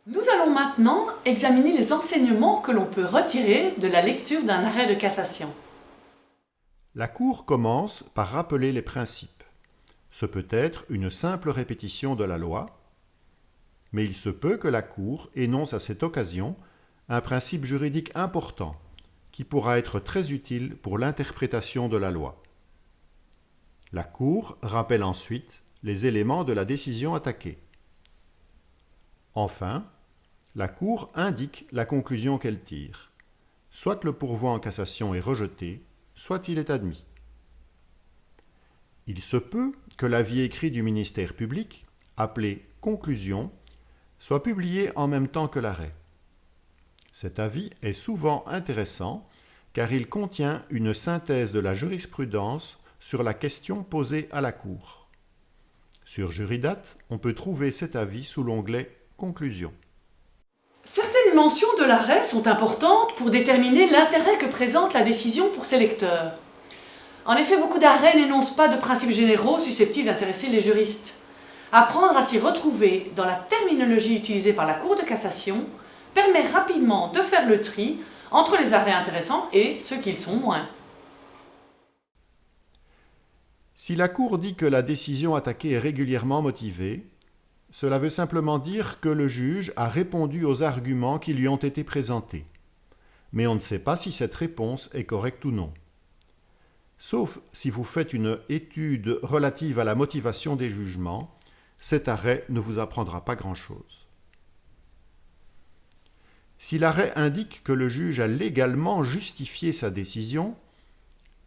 Nous allons maintenant examiner les enseignements que l'on peut retirer de la lecture d'un arrêt de cassation. La Cour commence par rappeler les principes. Ce peut être une simple répétition de la loi, mais il se peut que la Cour énonce à cette occasion un principe juridique important qui pourra être très utile pour l'interprétation de la loi. La Cour rappelle ensuite les éléments de la décision attaquée. Enfin, la Cour indique la conclusion qu'elle tire. Soit le pourvoi en cassation est rejeté, soit il est admis. Il se peut que l'avis écrit du ministère public, appelé « conclusion », soit publié en même temps que l'arrêt. Cet avis est souvent intéressant car il contient une synthèse de la jurisprudence sur la question posée à la Cour. Sur Juridate, on peut trouver cet avis sous l'onglet « Conclusion ». Certaines mentions de l'arrêt sont importantes pour déterminer l'intérêt que présente la décision pour ses lecteurs. En effet, beaucoup d'arrêts n'énoncent pas de principes généraux susceptibles d'intéresser les juristes. Apprendre à s'y retrouver dans la terminologie utilisée par la Cour de cassation permet rapidement de faire le tri entre les arrêts intéressants et ceux qui le sont moins. Si la Cour dit que la décision attaquée est régulièrement motivée, cela veut simplement dire que le juge a répondu aux arguments qui lui ont été présentés. Mais on ne sait pas si cette réponse est correcte ou non. Sauf si vous faites une étude relative à la motivation des jugements, cet arrêt ne vous apprendra pas grand-chose. Si l'arrêt indique que le juge a légalement justifié sa décision,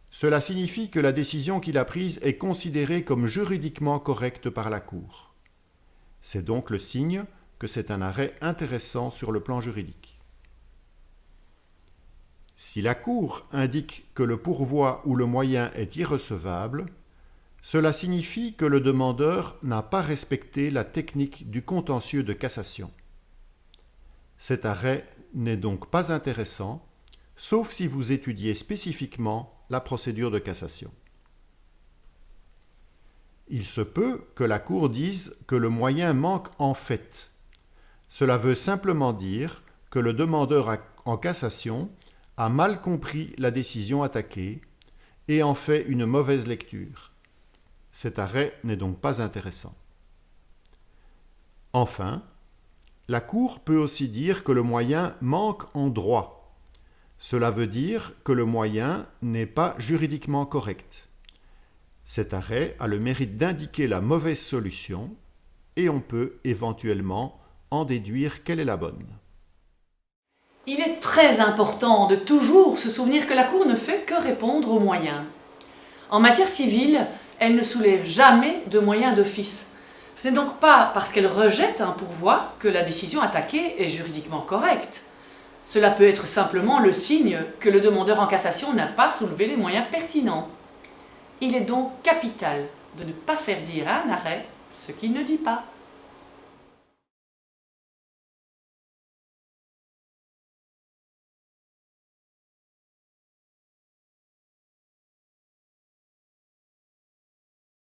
cela signifie que la décision qu'il a prise est considérée comme juridiquement correcte par la Cour. C'est donc le signe que c'est un arrêt intéressant sur le plan juridique. Si la Cour indique que le pourvoi ou le moyen est irrecevable, cela signifie que le demandeur n'a pas respecté la technique du contentieux de cassation. Cet arrêt n'est donc pas intéressant, sauf si vous étudiez spécifiquement la procédure de cassation. Il se peut que la Cour dise que le moyen manque en fait. Cela veut simplement dire que le demandeur en cassation a mal compris la décision attaquée et en fait une mauvaise lecture. Cet arrêt n'est donc pas intéressant. Enfin, la Cour peut aussi dire que le moyen manque en droit. Cela veut dire que le moyen n'est pas juridiquement correct. Cet arrêt a le mérite d'indiquer la mauvaise solution et on peut éventuellement en déduire quelle est la bonne. Il est très important de toujours se souvenir que la Cour ne fait que répondre aux moyens. En matière civile, elle ne soulève jamais de moyens d'office. Ce n'est donc pas parce qu'elle rejette un pourvoi que la décision attaquée est juridiquement correcte. Cela peut être simplement le signe que le demandeur en cassation n'a pas soulevé les moyens pertinents. Il est donc capital de ne pas faire dire à un arrêt ce qu'il ne dit pas.